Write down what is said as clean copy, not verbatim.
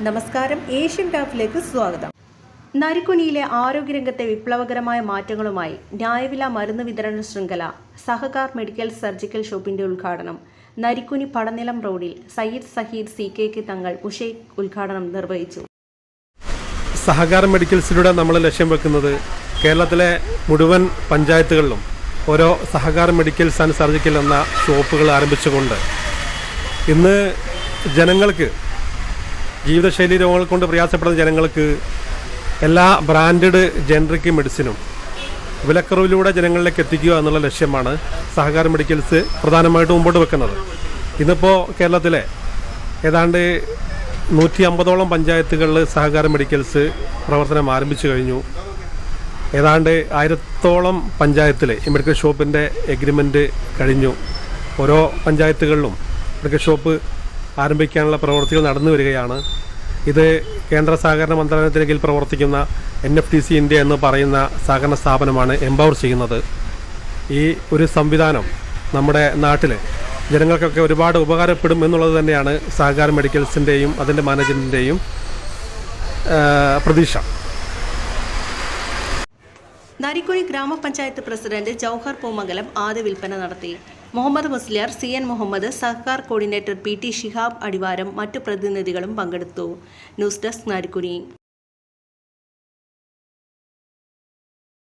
നമസ്കാരം, ഏഷ്യൻ ടാപ്പിലേക്ക് സ്വാഗതം. നരിക്കുനിയിലെ ആരോഗ്യരംഗത്തെ വിപ്ലവകരമായ മാറ്റങ്ങളുമായി ന്യായവില മരുന്ന് വിതരണ ശൃംഖല സഹകാർ മെഡിക്കൽ സർജിക്കൽ ഷോപ്പിന്റെ ഉദ്ഘാടനം നരിക്കുനി പടനിലം റോഡിൽ സയ്യിദ് സഹീദ് CKK തങ്ങൾ മുഷൈഖ് ഉദ്ഘാടനം നിർവഹിച്ചു. സഹകാർ മെഡിക്കൽസിലൂടെ നമ്മൾ ലക്ഷ്യം വെക്കുന്നത് കേരളത്തിലെ മുഴുവൻ പഞ്ചായത്തുകളിലും ഓരോ സഹകാർ മെഡിക്കൽസ് ആൻഡ് സർജിക്കൽ എന്ന ഷോപ്പുകൾ ആരംഭിച്ചുകൊണ്ട് ഇന്ന് ജനങ്ങൾക്ക് ജീവിതശൈലി രോഗങ്ങൾ കൊണ്ട് പ്രയാസപ്പെടുന്ന ജനങ്ങൾക്ക് എല്ലാ ബ്രാൻഡഡ് ജനറിക് മെഡിസിനും വിലക്കുറവിലൂടെ ജനങ്ങളിലേക്ക് എത്തിക്കുക എന്നുള്ള ലക്ഷ്യമാണ് സഹകാർ മെഡിക്കൽസ് പ്രധാനമായിട്ടും മുമ്പോട്ട് വെക്കുന്നത്. ഇന്നിപ്പോൾ കേരളത്തിലെ ഏതാണ്ട് 150ഓളം പഞ്ചായത്തുകളിൽ സഹകാർ മെഡിക്കൽസ് പ്രവർത്തനം ആരംഭിച്ചു കഴിഞ്ഞു. ഏതാണ്ട് 1000ഓളം പഞ്ചായത്തിൽ ഈ മെഡിക്കൽ ഷോപ്പിൻ്റെ എഗ്രിമെൻറ്റ് കഴിഞ്ഞു. ഓരോ പഞ്ചായത്തുകളിലും മെഡിക്കൽ ഷോപ്പ് ആരംഭിക്കാനുള്ള പ്രവൃത്തികൾ നടന്നു വരികയാണ്. ഇത് കേന്ദ്ര സഹകരണ മന്ത്രാലയത്തിന് കീഴിൽ പ്രവർത്തിക്കുന്ന NFTC ഇന്ത്യ എന്ന് പറയുന്ന സഹകരണ സ്ഥാപനമാണ് എംപവർ ചെയ്യുന്നത്. ഈ ഒരു സംവിധാനം നമ്മുടെ നാട്ടിൽ ജനങ്ങൾക്കൊക്കെ ഒരുപാട് ഉപകാരപ്പെടും എന്നുള്ളത് തന്നെയാണ് സഹകാർ മെഡിക്കൽസിൻ്റെയും അതിൻ്റെ മാനേജ്മെൻറ്റിൻ്റെയും പ്രതീക്ഷ. നരിക്കുനി ഗ്രാമപഞ്ചായത്ത് പ്രസിഡന്റ് ജൗഹർ പൂമംഗലം ആദ്യ വിൽപ്പന നടത്തി. മുഹമ്മദ് മുസ്ലിയാർ, CN മുഹമ്മദ്, സഹകാർ കോർഡിനേറ്റർ PT ഷിഹാബ് അടിവാരം മറ്റു പ്രതിനിധികളും പങ്കെടുത്തു. News desk Narikkuni.